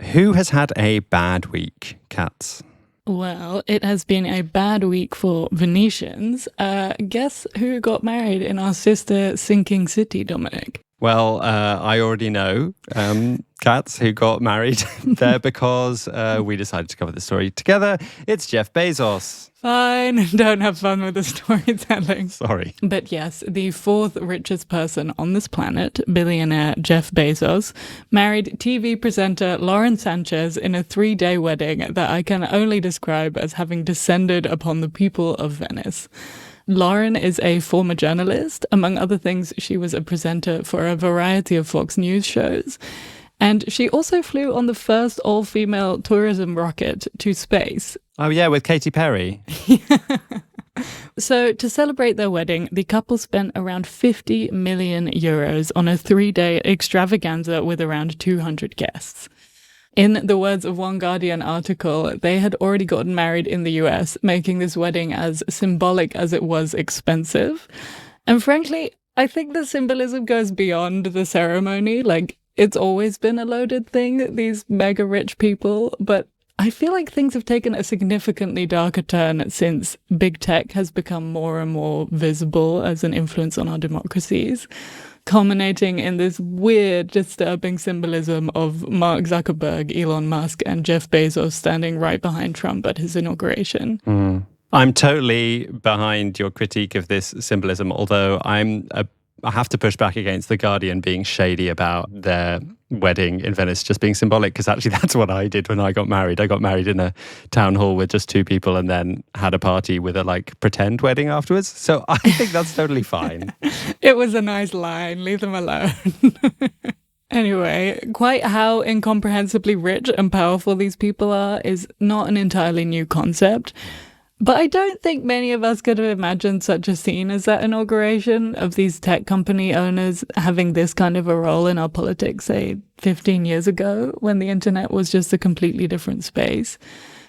Who has had a bad week, Katz? Well, it has been a bad week for Venetians. Guess who got married in our sister sinking city, Dominic? Well, I already know Katz, who got married there because we decided to cover the story together. It's Jeff Bezos. Fine, don't have fun with the storytelling. Sorry. But yes, the fourth richest person on this planet, billionaire Jeff Bezos, married TV presenter Lauren Sanchez in a 3-day wedding that I can only describe as having descended upon the people of Venice. Lauren is a former journalist. Among other things, she was a presenter for a variety of Fox News shows. And she also flew on the first all-female tourism rocket to space. Oh, yeah, with Katy Perry. So to celebrate their wedding, the couple spent around 50 million euros on a 3-day extravaganza with around 200 guests. In the words of one Guardian article, they had already gotten married in the US, making this wedding as symbolic as it was expensive. And frankly, I think the symbolism goes beyond the ceremony. Like, it's always been a loaded thing, these mega rich people, but I feel like things have taken a significantly darker turn since big tech has become more and more visible as an influence on our democracies, culminating in this weird, disturbing symbolism of Mark Zuckerberg, Elon Musk, and Jeff Bezos standing right behind Trump at his inauguration. I'm totally behind your critique of this symbolism, although I have to push back against The Guardian being shady about their wedding in Venice just being symbolic, because actually that's what I did when I got married. I got married in a town hall with just 2 people and then had a party with a pretend wedding afterwards. So I think that's totally fine. It was a nice line. Leave them alone. Anyway, quite how incomprehensibly rich and powerful these people are is not an entirely new concept. But I don't think many of us could have imagined such a scene as that inauguration of these tech company owners having this kind of a role in our politics, say, 15 years ago, when the internet was just a completely different space.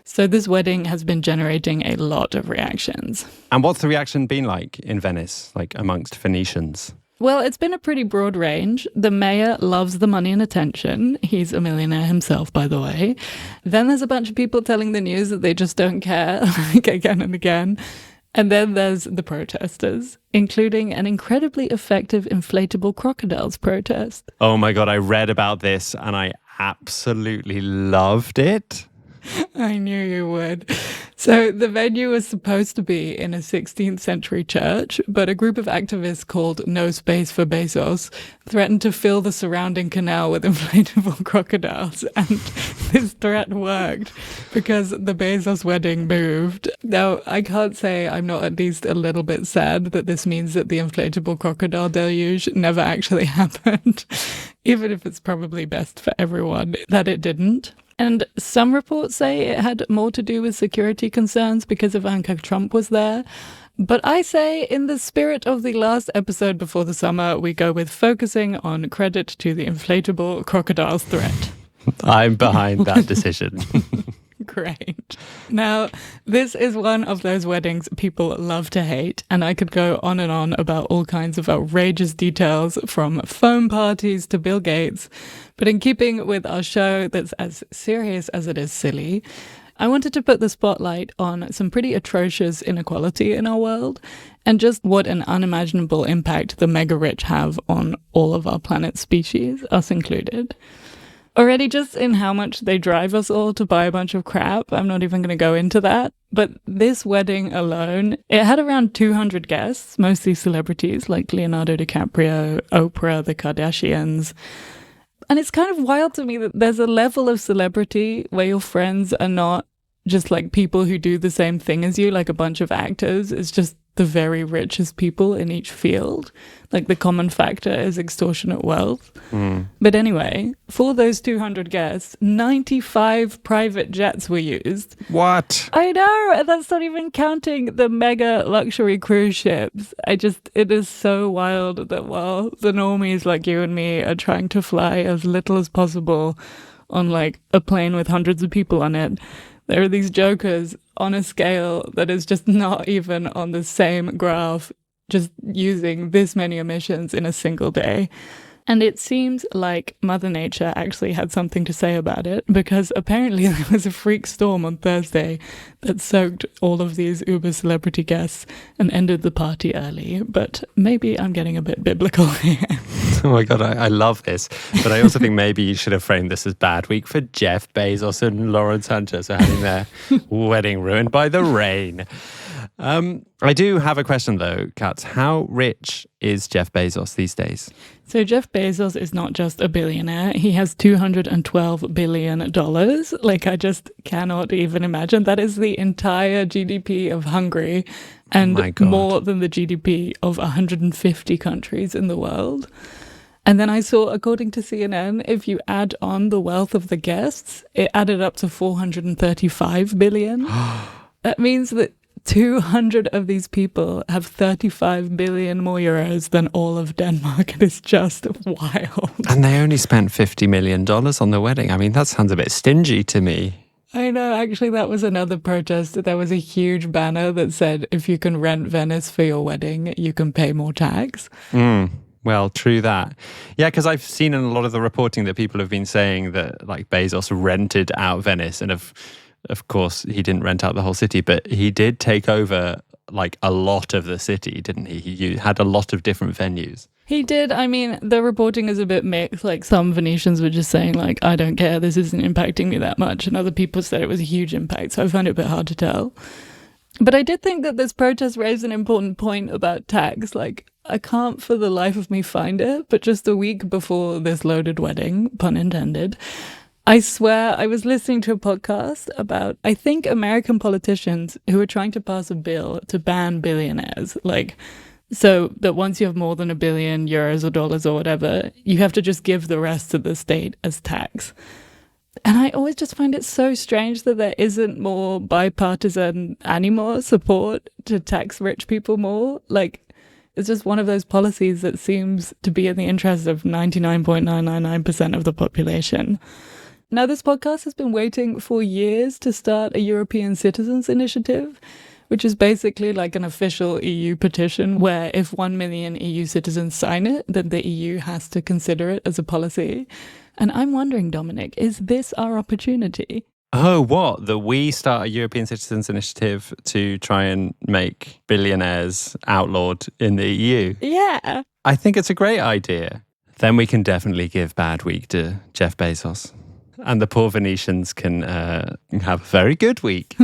So this wedding has been generating a lot of reactions. And what's the reaction been like in Venice, amongst Venetians? Well, it's been a pretty broad range. The mayor loves the money and attention. He's a millionaire himself, by the way. Then there's a bunch of people telling the news that they just don't care, again and again. And then there's the protesters, including an incredibly effective inflatable crocodiles protest. Oh my God, I read about this and I absolutely loved it. I knew you would. So the venue was supposed to be in a 16th century church, but a group of activists called No Space for Bezos threatened to fill the surrounding canal with inflatable crocodiles. And this threat worked because the Bezos wedding moved. Now, I can't say I'm not at least a little bit sad that this means that the inflatable crocodile deluge never actually happened, even if it's probably best for everyone that it didn't. And some reports say it had more to do with security concerns because Ivanka Trump was there. But I say, in the spirit of the last episode before the summer, we go with focusing on credit to the inflatable crocodiles threat. I'm behind that decision. Great. Now, this is one of those weddings people love to hate, and I could go on and on about all kinds of outrageous details, from foam parties to Bill Gates. But in keeping with our show that's as serious as it is silly, I wanted to put the spotlight on some pretty atrocious inequality in our world, and just what an unimaginable impact the mega rich have on all of our planet's species, us included. Already just in how much they drive us all to buy a bunch of crap, I'm not even going to go into that. But this wedding alone, it had around 200 guests, mostly celebrities like Leonardo DiCaprio, Oprah, the Kardashians. And it's kind of wild to me that there's a level of celebrity where your friends are not just people who do the same thing as you, like a bunch of actors. It's just the very richest people in each field. The common factor is extortionate wealth. But anyway, for those 200 guests, 95 private jets were used. What? I know, and that's not even counting the mega luxury cruise ships. It is so wild that while the normies like you and me are trying to fly as little as possible on a plane with hundreds of people on it, there are these jokers on a scale that is just not even on the same graph, just using this many emissions in a single day. And it seems like Mother Nature actually had something to say about it, because apparently there was a freak storm on Thursday that soaked all of these Uber celebrity guests and ended the party early. But maybe I'm getting a bit biblical here. Oh my God, I love this. But I also think maybe you should have framed this as bad week for Jeff Bezos and Lawrence Hunter, so having their wedding ruined by the rain. I do have a question though, Katz. How rich is Jeff Bezos these days? So Jeff Bezos is not just a billionaire. He has $212 billion. Like, I just cannot even imagine. That is the entire GDP of Hungary and more than the GDP of 150 countries in the world. And then I saw, according to CNN, if you add on the wealth of the guests, it added up to 435 billion. That means that 200 of these people have 35 billion more euros than all of Denmark. It is just wild. And they only spent $50 million on the wedding. I mean, that sounds a bit stingy to me. I know. Actually, that was another protest. There was a huge banner that said, if you can rent Venice for your wedding, you can pay more tax. Well, true that. Yeah, because I've seen in a lot of the reporting that people have been saying that like Bezos rented out Venice, and of course, he didn't rent out the whole city, but he did take over like a lot of the city, didn't he? He had a lot of different venues. He did. I mean, the reporting is a bit mixed. Like, some Venetians were just saying, like, I don't care, this isn't impacting me that much. And other people said it was a huge impact. So I found it a bit hard to tell. But I did think that this protest raised an important point about tax. Like, I can't for the life of me find it, but just a week before this loaded wedding, pun intended, I swear I was listening to a podcast about, I think, American politicians who were trying to pass a bill to ban billionaires. Like, so that once you have more than €1 billion or dollars or whatever, you have to just give the rest to the state as tax. And I always just find it so strange that there isn't more bipartisan animal support to tax rich people more. Like, it's just one of those policies that seems to be in the interest of 99.999% of the population. Now, this podcast has been waiting for years to start a European Citizens Initiative, which is basically like an official EU petition where if 1 million EU citizens sign it, then the EU has to consider it as a policy. And I'm wondering, Dominic, is this our opportunity? Oh, what? That we start a European Citizens Initiative to try and make billionaires outlawed in the EU? Yeah. I think it's a great idea. Then we can definitely give bad week to Jeff Bezos. And the poor Venetians can have a very good week.